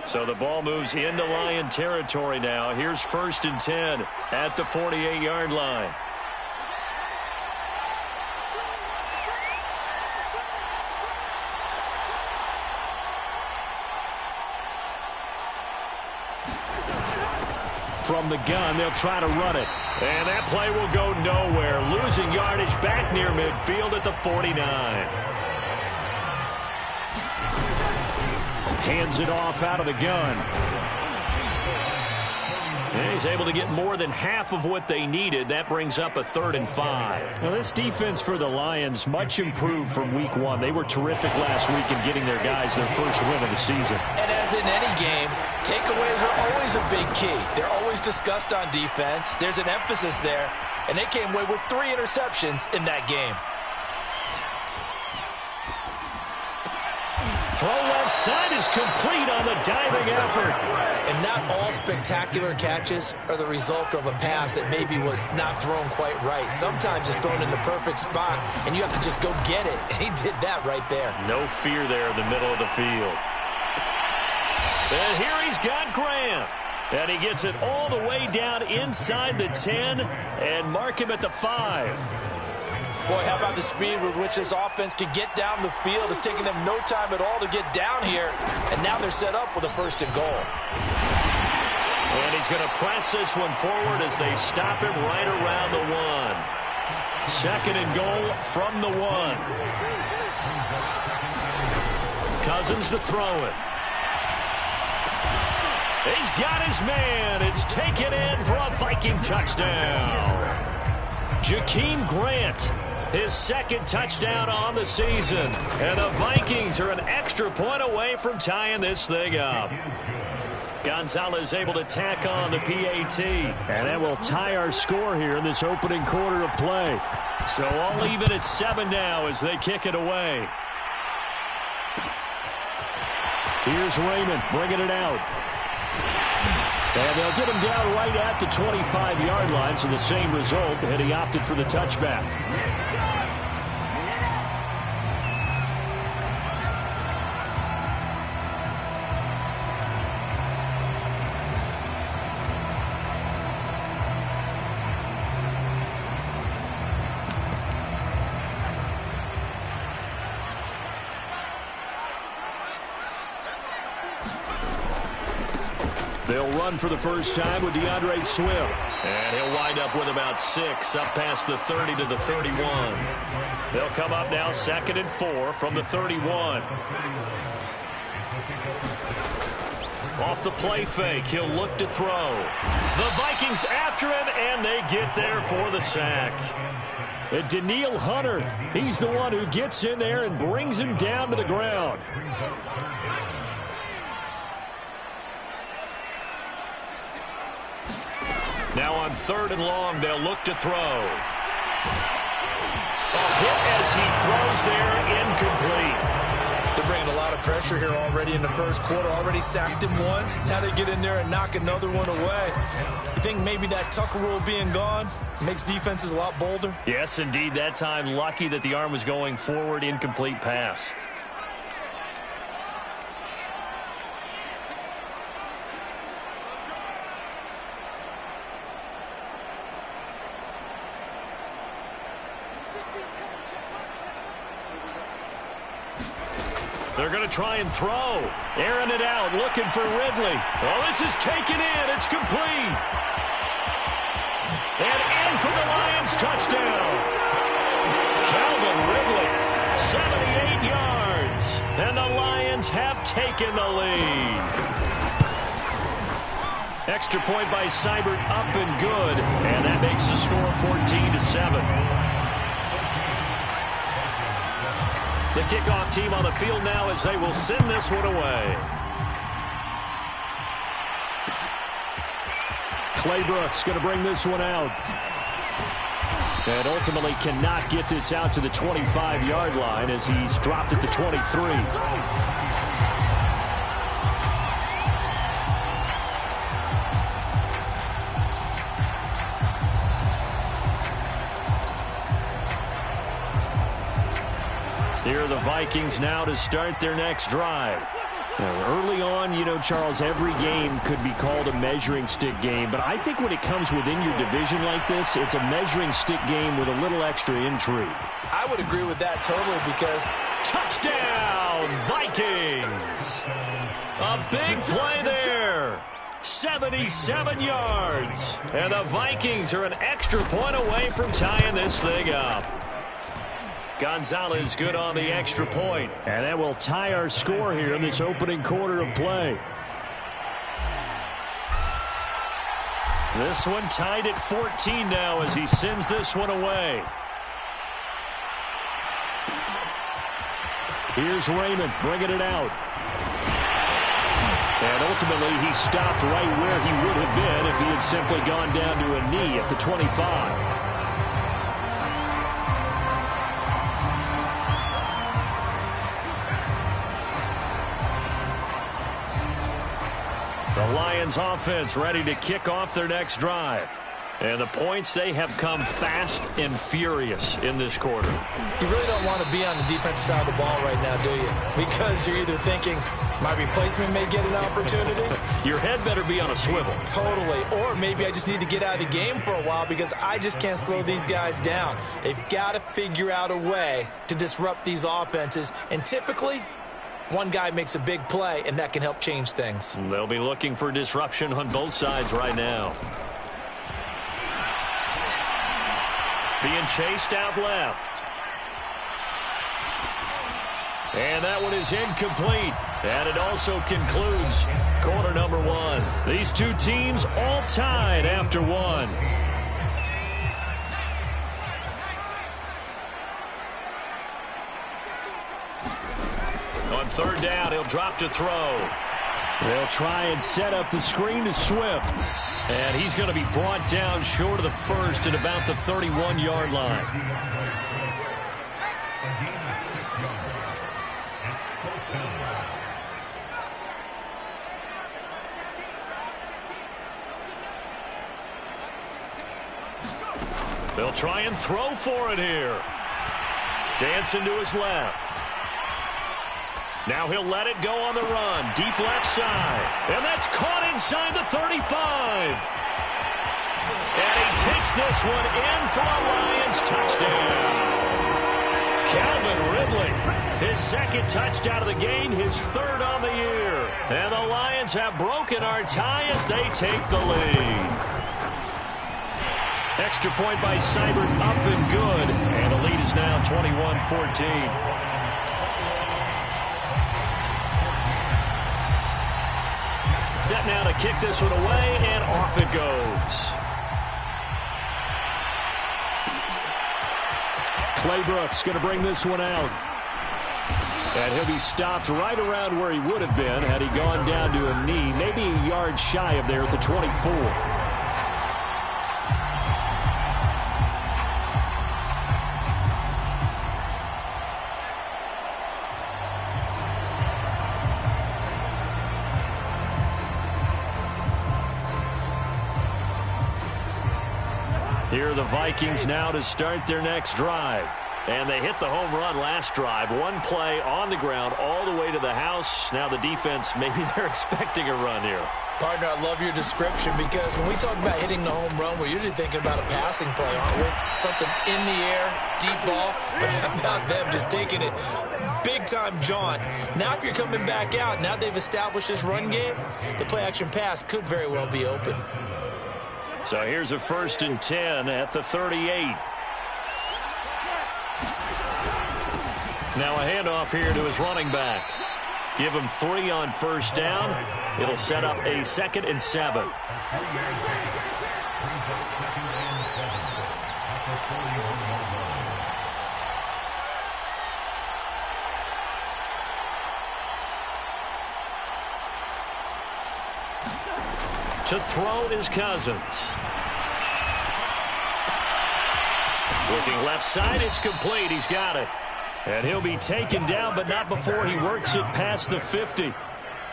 So the ball moves into Lion territory now. Here's 1st and 10 at the 48-yard line. From the gun, they'll try to run it. And that play will go nowhere. Losing yardage back near midfield at the 49. Hands it off out of the gun. And he's able to get more than half of what they needed. That brings up a 3rd and 5. Now, this defense for the Lions, much improved from week 1. They were terrific last week in getting their guys their first win of the season. And as in any game, takeaways are always a big key. They're always discussed on defense. There's an emphasis there. And they came away with 3 interceptions in that game. Throw left side is complete on the diving effort. And not all spectacular catches are the result of a pass that maybe was not thrown quite right. Sometimes it's thrown in the perfect spot, and you have to just go get it. And he did that right there. No fear there in the middle of the field. And here he's got Graham. And he gets it all the way down inside the 10 and mark him at the 5. Boy, how about the speed with which this offense can get down the field? It's taking them no time at all to get down here. And now they're set up with a 1st and goal. And he's going to press this one forward as they stop him right around the 1. 2nd and goal from the 1. Cousins to throw it. He's got his man. It's taken in for a Viking touchdown. Jakeem Grant, his 2nd touchdown on the season. And the Vikings are an extra point away from tying this thing up. Gonzalez able to tack on the PAT. And that will tie our score here in this opening quarter of play. So all even at 7 now as they kick it away. Here's Raymond bringing it out. And they'll get him down right at the 25-yard line, so the same result, and he opted for the touchback. They'll run for the first time with DeAndre Swift. And he'll wind up with about 6 up past the 30 to the 31. They'll come up now 2nd and 4 from the 31. Off the play fake, he'll look to throw. The Vikings after him, and they get there for the sack. And Danielle Hunter, he's the one who gets in there and brings him down to the ground. Now on 3rd and long, they'll look to throw. A hit as he throws there, incomplete. They're bringing a lot of pressure here already in the first quarter. Already sacked him once. Now they get in there and knock another one away. You think maybe that Tucker rule being gone makes defenses a lot bolder? Yes, indeed. That time, lucky that the arm was going forward, incomplete pass. They're going to try and throw. Airing it out, looking for Ridley. Oh, this is taken in. It's complete. And in for the Lions touchdown. Calvin Ridley, 78 yards. And the Lions have taken the lead. Extra point by Seibert up and good. And that makes the score 14-7. The kickoff team on the field now as they will send this one away. Clay Brooks going to bring this one out. And ultimately cannot get this out to the 25-yard line as he's dropped at the 23. Here are the Vikings now to start their next drive. Early on, you know, Charles, every game could be called a measuring stick game. But I think when it comes within your division like this, it's a measuring stick game with a little extra intrigue. I would agree with that totally because... Touchdown, Vikings! A big play there. 77 yards. And the Vikings are an extra point away from tying this thing up. Gonzalez good on the extra point. And that will tie our score here in this opening quarter of play. This one tied at 14 now as he sends this one away. Here's Raymond bringing it out. And ultimately he stopped right where he would have been if he had simply gone down to a knee at the 25. The Lions offense ready to kick off their next drive. And the points, they have come fast and furious in this quarter. You really don't want to be on the defensive side of the ball right now, do you? Because you're either thinking, my replacement may get an opportunity. Your head better be on a swivel. Totally. Or maybe I just need to get out of the game for a while because I just can't slow these guys down. They've got to figure out a way to disrupt these offenses. And typically, one guy makes a big play, and that can help change things. They'll be looking for disruption on both sides right now. Being chased out left. And that one is incomplete. And it also concludes quarter number one. These two teams all tied after one. On third down, he'll drop to throw. They'll try and set up the screen to Swift. And he's going to be brought down short of the first at about the 31-yard line. They'll try and throw for it here. Dancing to his left. Now he'll let it go on the run. Deep left side. And that's caught inside the 35. And he takes this one in for a Lions touchdown. Calvin Ridley, his second touchdown of the game, his third on the year. And the Lions have broken our tie as they take the lead. Extra point by Seibert up and good. And the lead is now 21-14. Set now to kick this one away, and off it goes. Clay Brooks going to bring this one out. And he'll be stopped right around where he would have been had he gone down to a knee, maybe a yard shy of there at the 24. Here are the Vikings now to start their next drive. And they hit the home run last drive. One play on the ground all the way to the house. Now the defense, maybe they're expecting a run here. Partner, I love your description because when we talk about hitting the home run, we're usually thinking about a passing play, aren't we? Something in the air, deep ball. But how about them just taking it big-time jaunt? Now if you're coming back out, now they've established this run game, the play-action pass could very well be open. So here's a 1st and 10 at the 38. Now a handoff here to his running back. Give him 3 on first down. It'll set up a 2nd and 7. To throw is Cousins. Looking left side, it's complete. He's got it. And he'll be taken down, but not before he works it past the 50.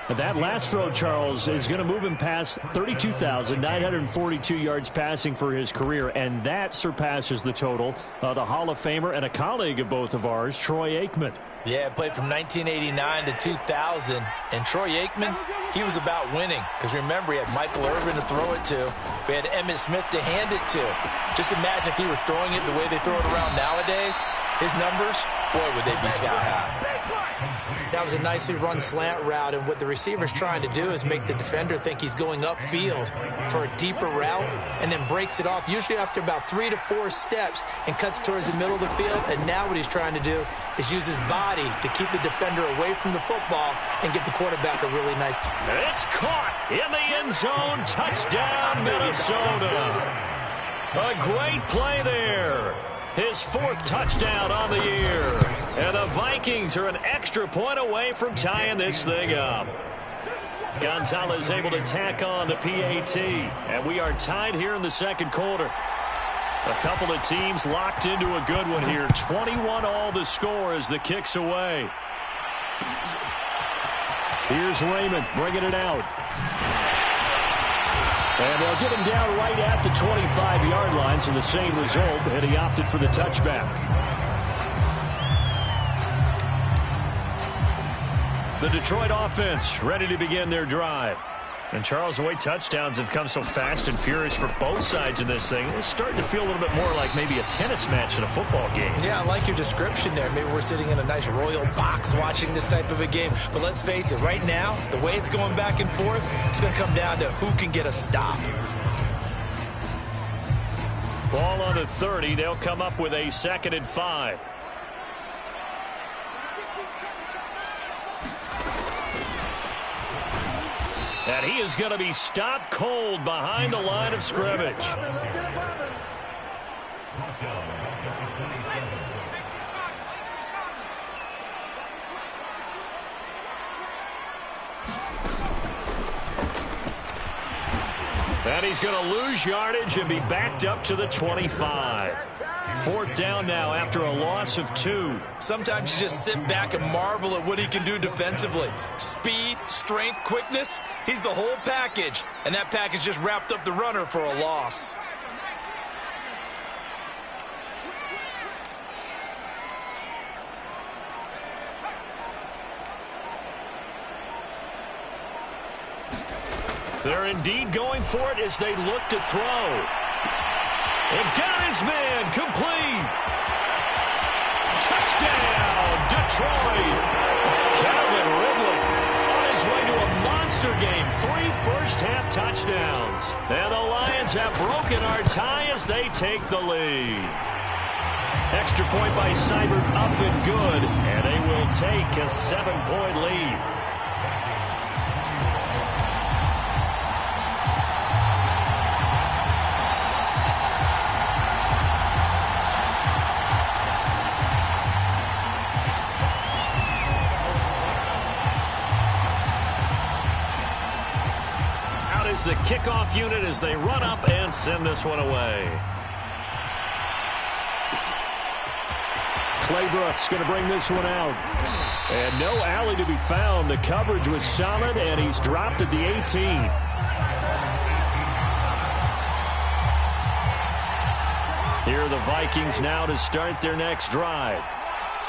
That last throw, Charles, is going to move him past 32,942 yards passing for his career, and that surpasses the total of the Hall of Famer and a colleague of both of ours, Troy Aikman. Yeah, played from 1989 to 2000, and Troy Aikman, he was about winning. Because remember, he had Michael Irvin to throw it to. We had Emmitt Smith to hand it to. Just imagine if he was throwing it the way they throw it around nowadays. His numbers, boy, would they be sky high. That was a nicely run slant route, and what the receiver's trying to do is make the defender think he's going upfield for a deeper route and then breaks it off, usually after about 3 to 4 steps, and cuts towards the middle of the field. And now what he's trying to do is use his body to keep the defender away from the football and give the quarterback a really nice time. It's caught in the end zone. Touchdown, Minnesota. A great play there. His 4th touchdown on the year. And the Vikings are an extra point away from tying this thing up. Gonzalez able to tack on the PAT. And we are tied here in the second quarter. A couple of teams locked into a good one here. 21-all the score as the kick's away. Here's Raymond bringing it out. And they'll get him down right at the 25-yard line, so the same result, and he opted for the touchback. The Detroit offense ready to begin their drive. And Charles, the way touchdowns have come so fast and furious for both sides in this thing, it's starting to feel a little bit more like maybe a tennis match in a football game. Yeah, I like your description there. Maybe we're sitting in a nice royal box watching this type of a game. But let's face it, right now, the way it's going back and forth, it's going to come down to who can get a stop. Ball on the 30. They'll come up with a 2nd and 5. And he is going to be stopped cold behind the line of scrimmage. And he's going to lose yardage and be backed up to the 25. 4th down now after a loss of 2. Sometimes you just sit back and marvel at what he can do defensively. Speed, strength, quickness, he's the whole package. And that package just wrapped up the runner for a loss. They're indeed going for it as they look to throw. And got his man complete. Touchdown, Detroit. Calvin Ridley on his way to a monster game. 3 first-half touchdowns. And the Lions have broken our tie as they take the lead. Extra point by Seibert up and good. And they will take a 7-point lead. The kickoff unit as they run up and send this one away. Clay Brooks going to bring this one out. And no alley to be found. The coverage was solid, and he's dropped at the 18. Here are the Vikings now to start their next drive.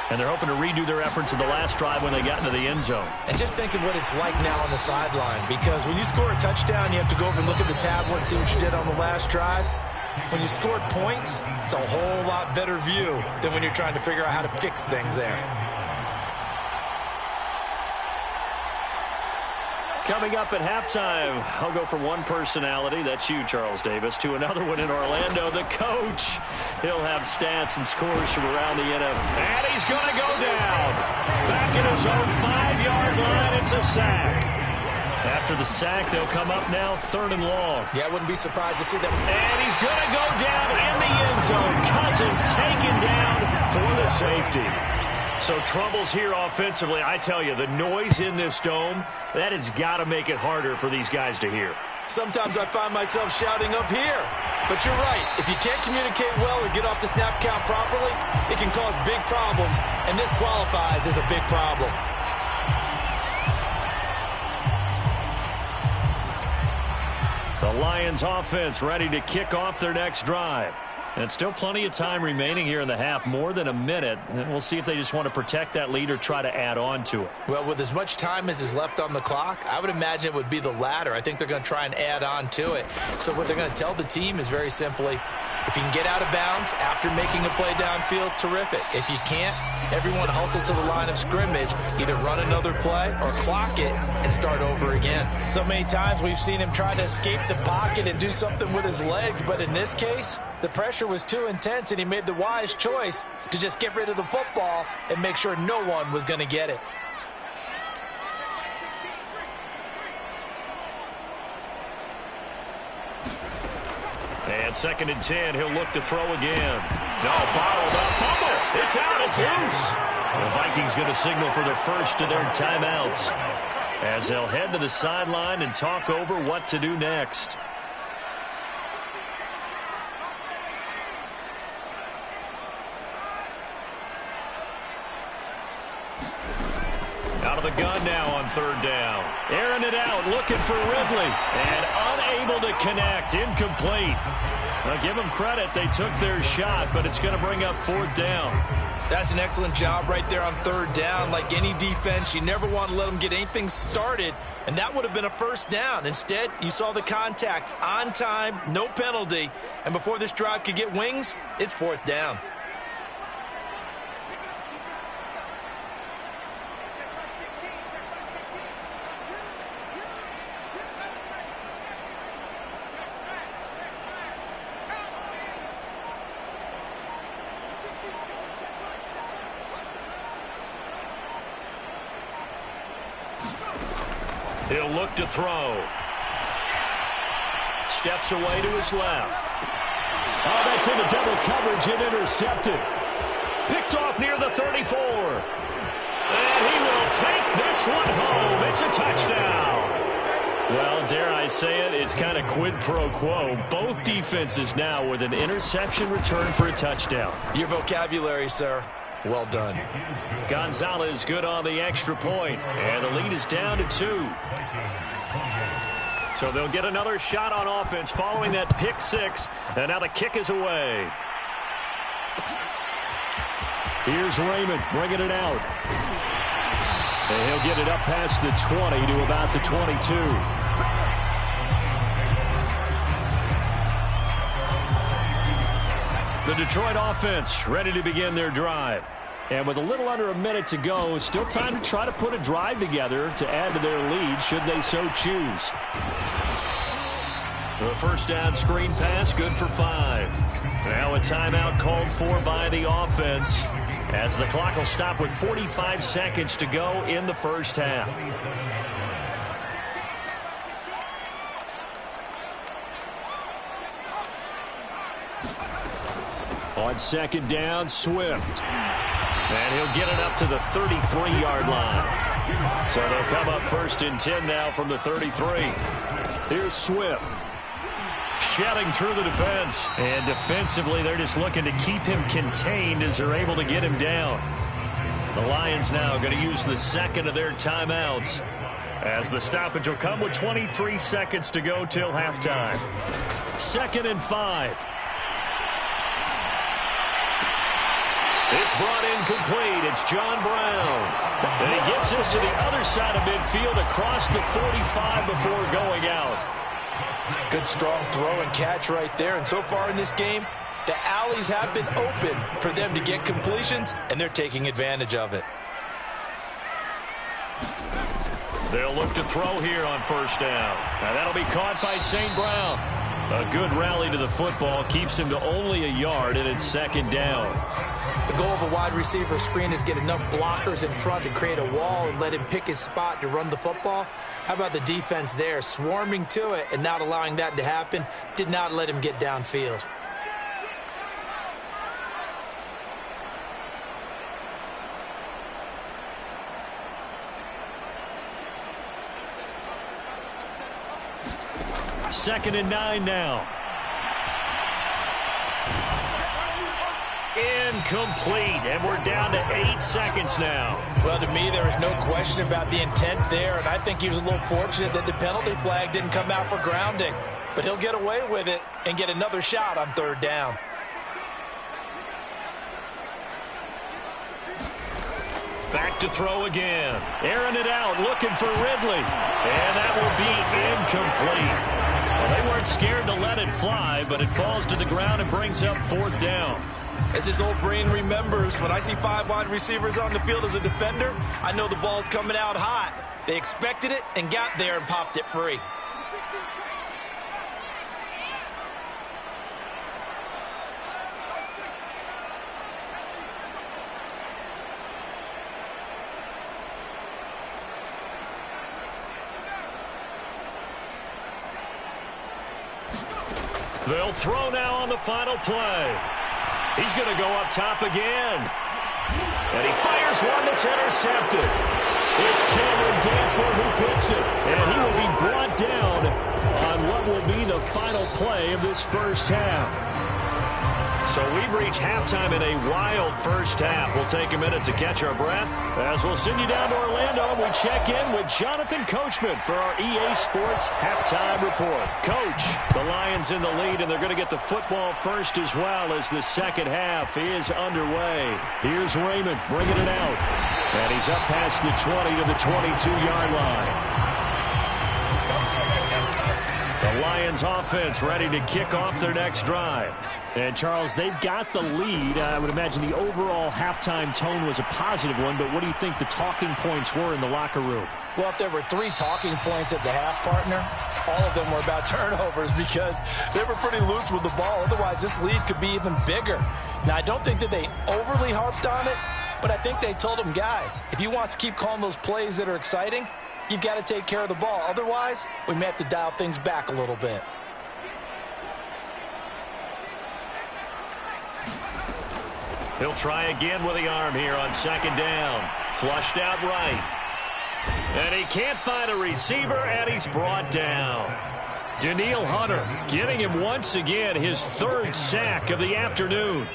And they're hoping to redo their efforts of the last drive when they got into the end zone. And just think of what it's like now on the sideline. Because when you score a touchdown, you have to go over and look at the tablet and see what you did on the last drive. When you scored points, it's a whole lot better view than when you're trying to figure out how to fix things there. Coming up at halftime, I'll go from one personality, that's you, Charles Davis, to another one in Orlando, the coach. He'll have stats and scores from around the NFL. And he's going to go down. Back in his own 5-yard line, it's a sack. After the sack, they'll come up now 3rd and long. Yeah, I wouldn't be surprised to see them. And he's going to go down in the end zone. Cousins taken down for the safety. So troubles here offensively. I tell you, the noise in this dome, that has got to make it harder for these guys to hear. Sometimes I find myself shouting up here. But you're right. If you can't communicate well or get off the snap count properly, it can cause big problems. And this qualifies as a big problem. Lions offense ready to kick off their next drive. And still plenty of time remaining here in the half, more than a minute. And we'll see if they just want to protect that lead or try to add on to it. Well, with as much time as is left on the clock, I would imagine it would be the latter. I think they're going to try and add on to it. So what they're going to tell the team is very simply, if you can get out of bounds after making a play downfield, terrific. If you can't, everyone hustle to the line of scrimmage, either run another play or clock it and start over again. So many times we've seen him try to escape the pocket and do something with his legs, but in this case, the pressure was too intense and he made the wise choice to just get rid of the football and make sure no one was going to get it. And 2nd and 10, he'll look to throw again. No, bottled up, fumble. It's out, it's loose. The Vikings going to signal for the first of their timeouts as they'll head to the sideline and talk over what to do next. Out of the gun now on 3rd down. Airing it out, looking for Ridley. And unable to connect, incomplete. Now give them credit, they took their shot, but it's going to bring up 4th down. That's an excellent job right there on 3rd down. Like any defense, you never want to let them get anything started, and that would have been a 1st down. Instead, you saw the contact on time, no penalty, and before this drive could get wings, it's 4th down. He'll look to throw. Steps away to his left. Oh, that's into double coverage and intercepted. Picked off near the 34. And he will take this one home. It's a touchdown. Well, dare I say it, it's kind of quid pro quo. Both defenses now with an interception return for a touchdown. Your vocabulary, sir. Well done. Gonzalez good on the extra point, and the lead is down to 2. So they'll get another shot on offense following that pick 6, and now the kick is away. Here's Raymond bringing it out. And he'll get it up past the 20 to about the 22. The Detroit offense ready to begin their drive. And with a little under a minute to go, still time to try to put a drive together to add to their lead should they so choose. The 1st down screen pass, good for 5. Now a timeout called for by the offense as the clock will stop with 45 seconds to go in the 1st half. On 2nd down, Swift. And he'll get it up to the 33-yard line. So they'll come up 1st and 10 now from the 33. Here's Swift. Shedding through the defense. And defensively, they're just looking to keep him contained as they're able to get him down. The Lions now going to use the 2nd of their timeouts as the stoppage will come with 23 seconds to go till halftime. 2nd and 5. It's brought in complete. It's John Brown. And he gets us to the other side of midfield across the 45 before going out. Good strong throw and catch right there. And so far in this game, the alleys have been open for them to get completions, and they're taking advantage of it. They'll look to throw here on 1st down. Now that'll be caught by St. Brown. A good rally to the football keeps him to only a yard, and it's 2nd down. The goal of a wide receiver screen is get enough blockers in front to create a wall and let him pick his spot to run the football. How about the defense there, swarming to it and not allowing that to happen? Did not let him get downfield. Second and 9 now. Incomplete, and we're down to 8 seconds now. Well, to me, there is no question about the intent there, and I think he was a little fortunate that the penalty flag didn't come out for grounding. but he'll get away with it and get another shot on third down. Back to throw again. Airing it out, looking for Ridley. And that will be incomplete. Well, they weren't scared to let it fly, but it falls to the ground and brings up fourth down. As his old brain remembers, when I see 5 wide receivers on the field as a defender, I know the ball's coming out hot. They expected it and got there and popped it free. They'll throw now on the final play. He's going to go up top again. And he fires one that's intercepted. It's Cameron Dantzler who picks it. And he will be brought down on what will be the final play of this first half. So we've reached halftime in a wild first half. We'll take a minute to catch our breath as we'll send you down to Orlando and we check in with Jonathan Coachman for our EA Sports Halftime Report. Coach, the Lions in the lead, and they're going to get the football first as well as the second half is underway. Here's Raymond bringing it out. And he's up past the 20 to the 22-yard line. The Lions offense ready to kick off their next drive. And, Charles, they've got the lead. I would imagine the overall halftime tone was a positive one, but what do you think the talking points were in the locker room? Well, if there were 3 talking points at the half, partner, all of them were about turnovers because they were pretty loose with the ball. Otherwise, this lead could be even bigger. Now, I don't think that they overly harped on it, but I think they told them, guys, if you want to keep calling those plays that are exciting, you've got to take care of the ball. Otherwise, we may have to dial things back a little bit. He'll try again with the arm here on second down. Flushed out right. And he can't find a receiver, and he's brought down. Danielle Hunter getting him once again his 3rd sack of the afternoon.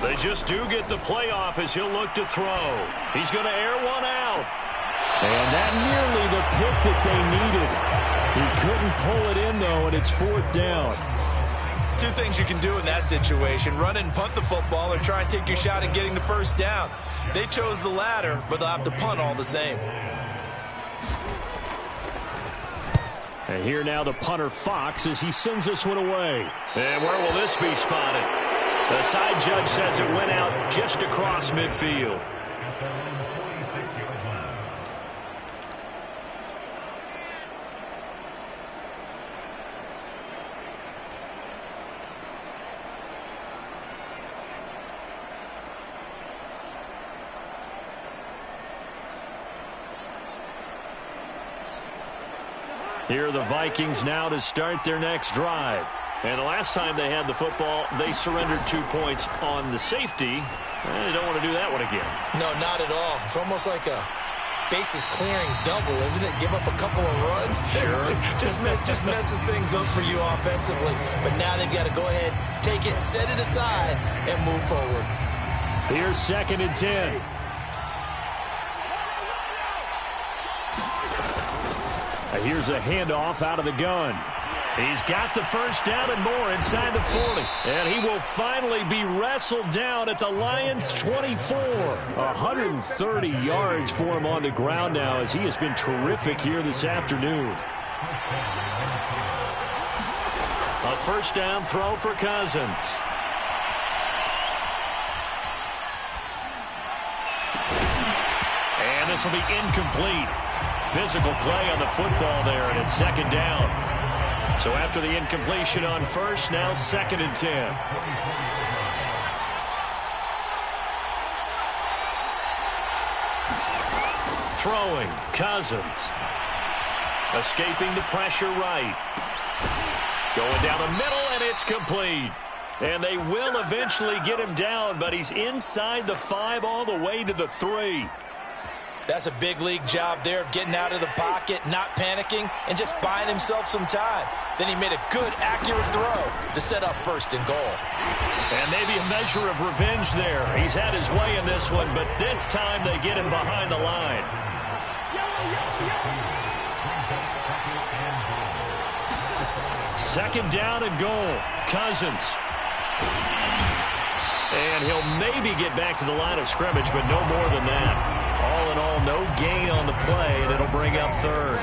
They just do get the playoff as he'll look to throw. He's going to air one out. And that nearly the pick that they needed. He couldn't pull it in, though, and it's 4th down. 2 things you can do in that situation: run and punt the football or try and take your shot at getting the first down. They chose the latter, but they'll have to punt all the same. And here now the punter Fox as he sends this one away. And where will this be spotted? The side judge says it went out just across midfield. Here are the Vikings now to start their next drive. And the last time they had the football, they surrendered 2 points on the safety. They don't want to do that one again. No, not at all. It's almost like a bases clearing double, isn't it? Give up a couple of runs. Sure. just messes things up for you offensively. But now they've got to go ahead, take it, set it aside, and move forward. Here's 2nd and 10. Here's a handoff out of the gun. He's got the first down and more inside the 40. And he will finally be wrestled down at the Lions' 24. 130 yards for him on the ground now as he has been terrific here this afternoon. A first down throw for Cousins. And this will be incomplete. Physical play on the football there, and it's 2nd down. So after the incompletion on first, now 2nd and 10. Throwing, Cousins. Escaping the pressure right. Going down the middle, and it's complete. And they will eventually get him down, but he's inside the 5 all the way to the 3. That's a big league job there of getting out of the pocket, not panicking, and just buying himself some time. Then he made a good, accurate throw to set up first and goal. And maybe a measure of revenge there. He's had his way in this one, but this time they get him behind the line. Second down and goal. Cousins. And he'll maybe get back to the line of scrimmage, but no more than that. All in all, no gain on the play, and it'll bring up third.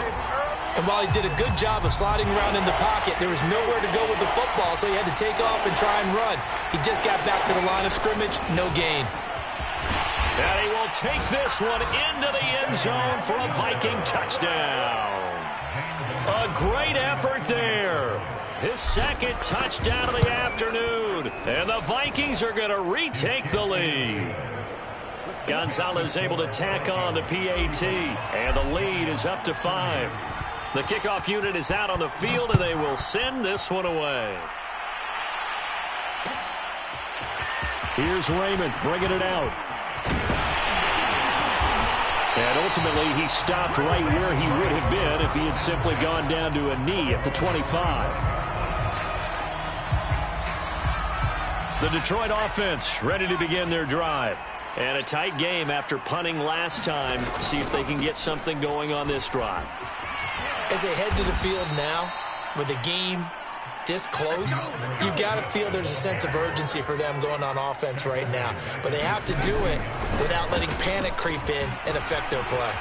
And while he did a good job of sliding around in the pocket, there was nowhere to go with the football, so he had to take off and try and run. He just got back to the line of scrimmage, no gain. And he will take this one into the end zone for a Viking touchdown. A great effort there. His second touchdown of the afternoon. And the Vikings are going to retake the lead. Gonzalez able to tack on the PAT. And the lead is up to 5. The kickoff unit is out on the field, and they will send this one away. Here's Raymond bringing it out. And ultimately, he stopped right where he would have been if he had simply gone down to a knee at the 25. The Detroit offense ready to begin their drive. And a tight game after punting last time. See if they can get something going on this drive. As they head to the field now, with the game this close, you've got to feel there's a sense of urgency for them going on offense right now. But they have to do it without letting panic creep in and affect their play.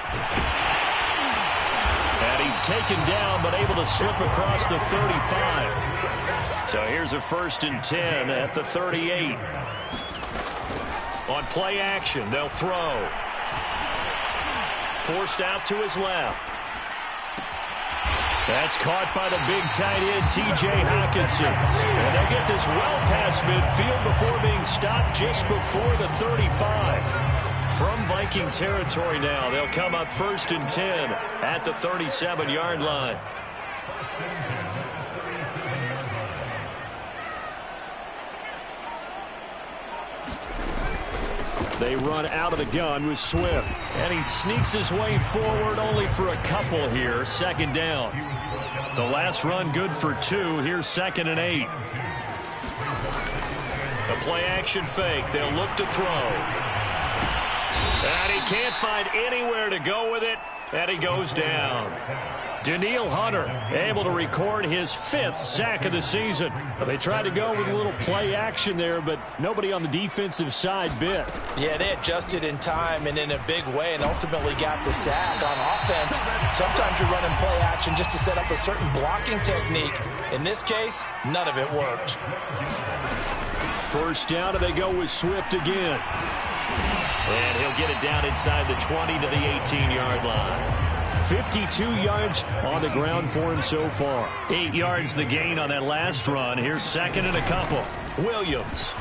And he's taken down, but able to slip across the 35. So here's a 1st and 10 at the 38. On play action, they'll throw. Forced out to his left. That's caught by the big tight end, T.J. Hockenson. And they'll get this well past midfield before being stopped just before the 35. From Viking territory now, they'll come up 1st and 10 at the 37-yard line. They run out of the gun with Swift. And he sneaks his way forward only for a couple here. 2nd down. The last run good for 2. Here's 2nd and 8. The play action fake. They'll look to throw. And he can't find anywhere to go with it. And he goes down. Danielle Hunter able to record his 5th sack of the season. They tried to go with a little play action there, but nobody on the defensive side bit. Yeah, they adjusted in time and in a big way and ultimately got the sack. On offense, sometimes you're running play action just to set up a certain blocking technique. In this case, none of it worked. 1st down, and they go with Swift again. And he'll get it down inside the 20 to the 18-yard line. 52 yards on the ground for him so far. 8 yards the gain on that last run. Here's 2nd and a couple. Williams.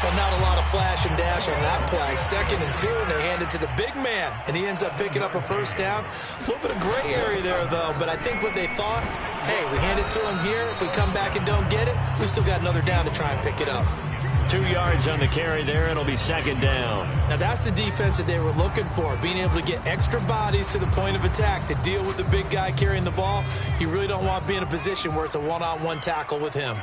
Well, not a lot of flash and dash on that play. 2nd and 2, and they hand it to the big man. And he ends up picking up a 1st down. A little bit of gray area there, though. But I think what they thought, hey, we hand it to him here. If we come back and don't get it, we still got another down to try and pick it up. 2 yards on the carry there. It'll be 2nd down. Now, that's the defense that they were looking for, being able to get extra bodies to the point of attack to deal with the big guy carrying the ball. You really don't want to be in a position where it's a one-on-one tackle with him.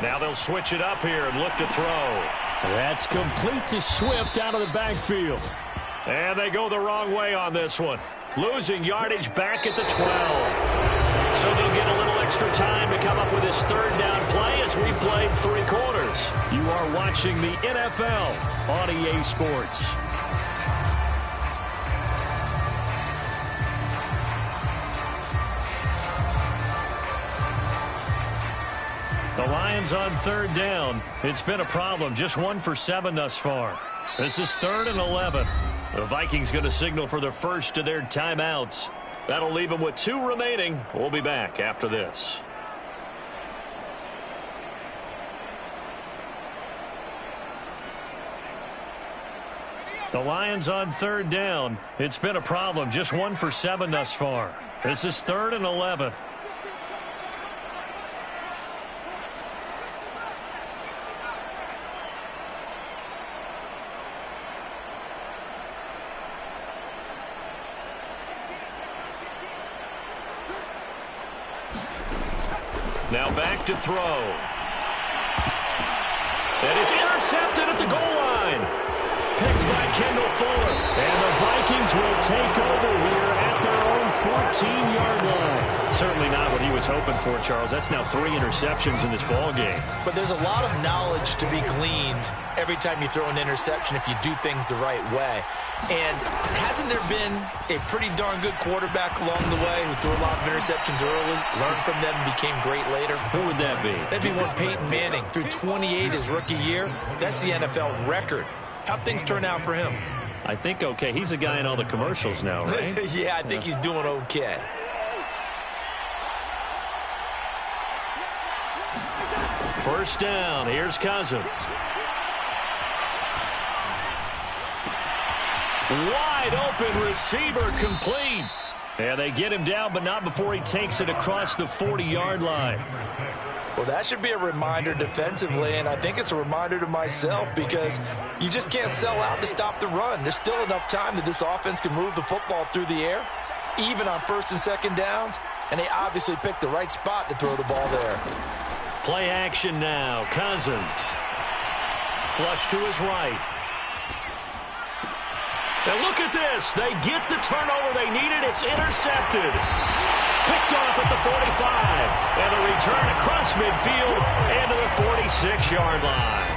Now they'll switch it up here and look to throw. That's complete to Swift out of the backfield. And they go the wrong way on this one. Losing yardage back at the 12. So they'll get a little extra time to come up with this 3rd down play as we've played 3 quarters. You are watching the NFL on EA Sports. The Lions on 3rd down. It's been a problem. Just 1 for 7 thus far. This is 3rd and 11. The Vikings going to signal for the first of their timeouts. That'll leave them with 2 remaining. We'll be back after this. The Lions on 3rd down. It's been a problem. Just 1 for 7 thus far. This is 3rd and 11. Now back to throw. And it's intercepted at the goal line. Picked by Kendall Fuller. And the Vikings will take over here at their own 14-yard line. Certainly not what he was hoping for, Charles. That's now 3 interceptions in this ball game. But there's a lot of knowledge to be gleaned every time you throw an interception if you do things the right way. And hasn't there been a pretty darn good quarterback along the way who threw a lot of interceptions early, learned from them, and became great later? Who would that be? That'd be one Peyton Manning. Threw 28 his rookie year. That's the NFL record. How'd things turn out for him? I think okay. He's a guy in all the commercials now, right? Yeah, I think he's doing okay. First down. Here's Cousins. Wide open receiver complete. And they get him down, but not before he takes it across the 40-yard line. Well, that should be a reminder defensively, and I think it's a reminder to myself because you just can't sell out to stop the run. There's still enough time that this offense can move the football through the air, even on first and second downs, and they obviously picked the right spot to throw the ball there. Play action now. Cousins. Flush to his right. And look at this. They get the turnover they needed. It's intercepted. Picked off at the 45. And a return across midfield and to the 46-yard line.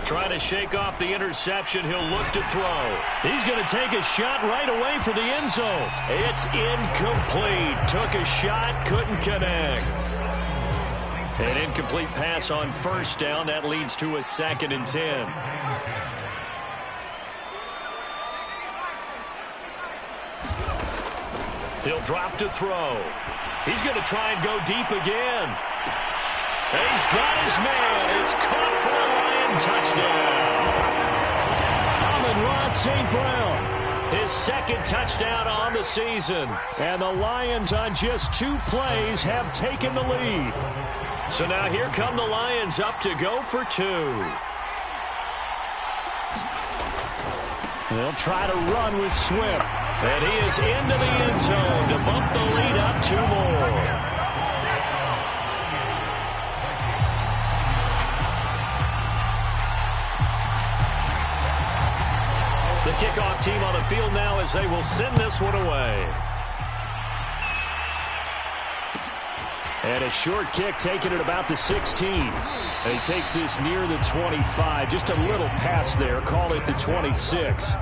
Trying to shake off the interception. He'll look to throw. He's going to take a shot right away for the end zone. It's incomplete. Took a shot, couldn't connect. An incomplete pass on first down. That leads to a 2nd and 10. He'll drop to throw. He's going to try and go deep again. And he's got his man. It's caught for a Lion touchdown. Amon-Ra St. Brown, his 2nd touchdown on the season. And the Lions on just 2 plays have taken the lead. So now here come the Lions up to go for 2. They'll try to run with Swift. And he is into the end zone to bump the lead up 2 more. The kickoff team on the field now as they will send this one away. And a short kick taken at about the 16. And he takes this near the 25. Just a little pass there. Call it the 26.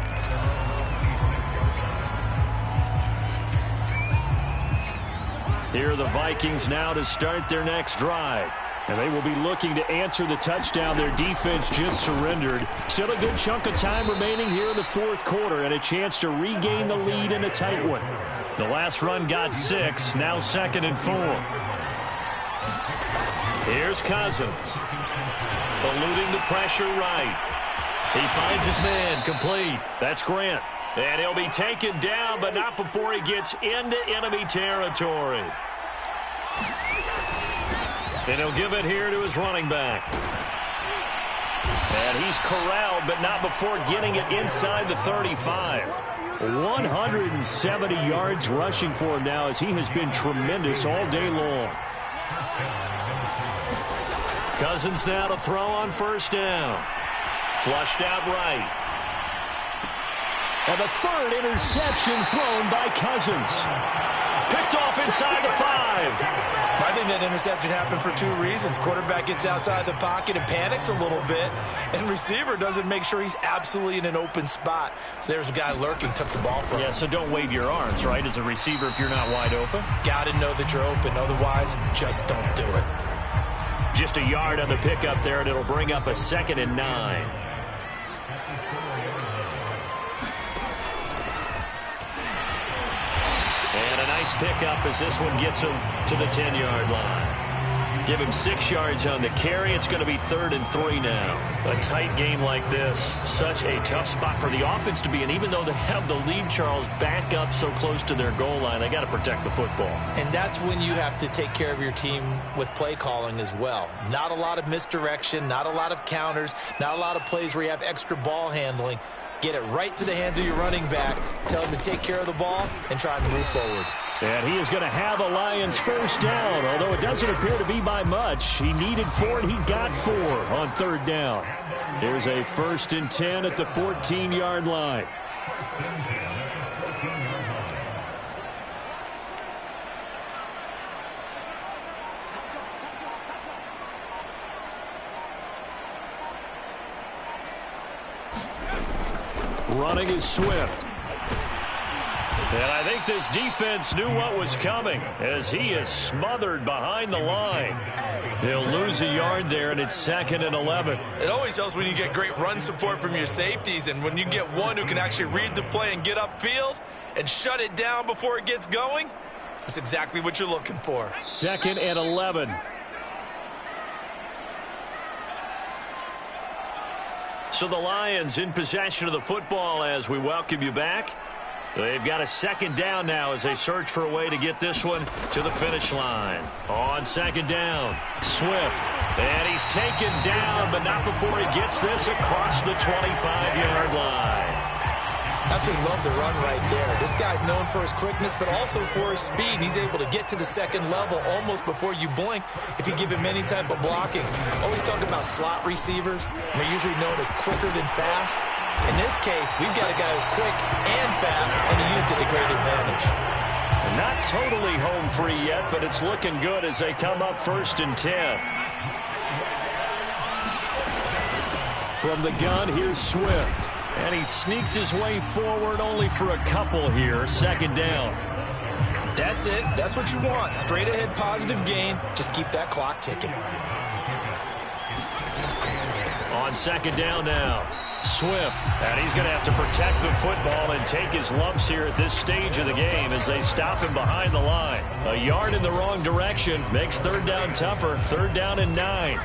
Here are the Vikings now to start their next drive. And they will be looking to answer the touchdown their defense just surrendered. Still a good chunk of time remaining here in the 4th quarter and a chance to regain the lead in a tight one. The last run got 6, now 2nd and 4. Here's Cousins. Eluding the pressure right. He finds his man complete. That's Grant. And he'll be taken down, but not before he gets into enemy territory. And he'll give it here to his running back. And he's corralled, but not before getting it inside the 35. 170 yards rushing for him now as he has been tremendous all day long. Cousins now to throw on first down. Flushed out right. And the 3rd interception thrown by Cousins. Picked off inside the 5. I think that interception happened for 2 reasons. Quarterback gets outside the pocket and panics a little bit, and receiver doesn't make sure he's absolutely in an open spot. So there's a guy lurking, took the ball from him. Yeah, so don't wave your arms, right, as a receiver if you're not wide open? Got to know that you're open. Otherwise, just don't do it. Just a yard on the pickup there, and it'll bring up a 2nd and 9. And a nice pickup as this one gets him to the 10-yard line. Give him 6 yards on the carry. It's going to be 3rd and 3 now. A tight game like this, such a tough spot for the offense to be in. Even though they have the lead, Charles, back up so close to their goal line, they got to protect the football. And that's when you have to take care of your team with play calling as well. Not a lot of misdirection, not a lot of counters, not a lot of plays where you have extra ball handling. Get it right to the hands of your running back. Tell him to take care of the ball and try and move forward. And he is going to have a Lions first down, although it doesn't appear to be by much. He needed 4, and he got 4 on 3rd down. Here's a 1st and 10 at the 14-yard line. Running is Swift. And I think this defense knew what was coming as he is smothered behind the line. He'll lose a yard there, and it's 2nd and 11. It always helps when you get great run support from your safeties, and when you get one who can actually read the play and get upfield and shut it down before it gets going, that's exactly what you're looking for. 2nd and 11. So the Lions in possession of the football as we welcome you back. They've got a 2nd down now as they search for a way to get this one to the finish line. On 2nd down, Swift. And he's taken down, but not before he gets this across the 25-yard line. Absolutely love the run right there. This guy's known for his quickness, but also for his speed. He's able to get to the 2nd level almost before you blink if you give him any type of blocking. Always talk about slot receivers. They're usually known as quicker than fast. In this case, we've got a guy who's quick and fast, and he used it to great advantage. Not totally home free yet, but it's looking good as they come up 1st and 10. From the gun, here's Swift. And he sneaks his way forward only for a couple here. 2nd down. That's it. That's what you want. Straight ahead positive gain. Just keep that clock ticking. On 2nd down now, Swift. And he's going to have to protect the football and take his lumps here at this stage of the game as they stop him behind the line. A yard in the wrong direction makes 3rd down tougher. 3rd down and 9.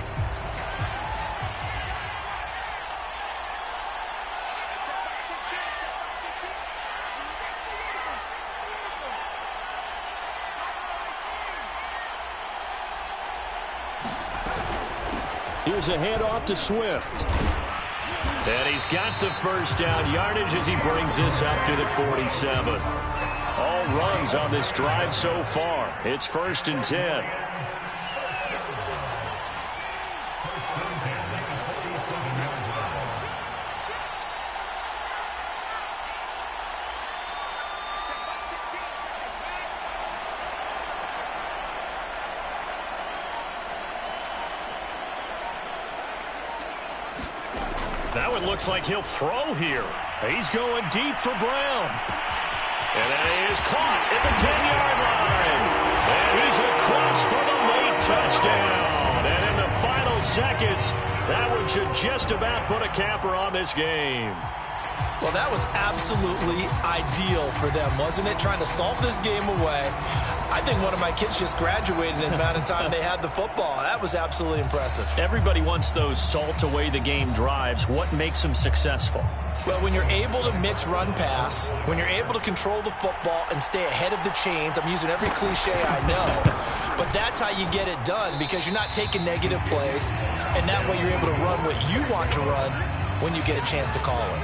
Here's a handoff to Swift. And he's got the first down yardage as he brings this up to the 47. All runs on this drive so far. It's 1st and 10. That one looks like he'll throw here. He's going deep for Brown. And that is caught at the 10-yard line. And he's across for the late touchdown. And in the final seconds, that one should just about put a capper on this game. Well, that was absolutely ideal for them, wasn't it? Trying to salt this game away. I think one of my kids just graduated in the amount of time they had the football. That was absolutely impressive. Everybody wants those salt away the game drives. What makes them successful? Well, when you're able to mix run-pass, when you're able to control the football and stay ahead of the chains, I'm using every cliche I know, but that's how you get it done because you're not taking negative plays, and that way you're able to run what you want to run when you get a chance to call it.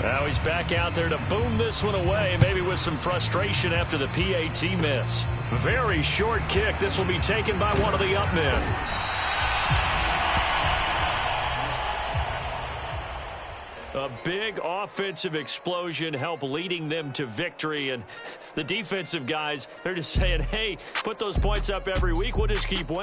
Now he's back out there to boom this one away, maybe with some frustration after the PAT miss. Very short kick. This will be taken by one of the up men. A big offensive explosion helped leading them to victory. And the defensive guys, they're just saying, hey, put those points up every week. We'll just keep winning.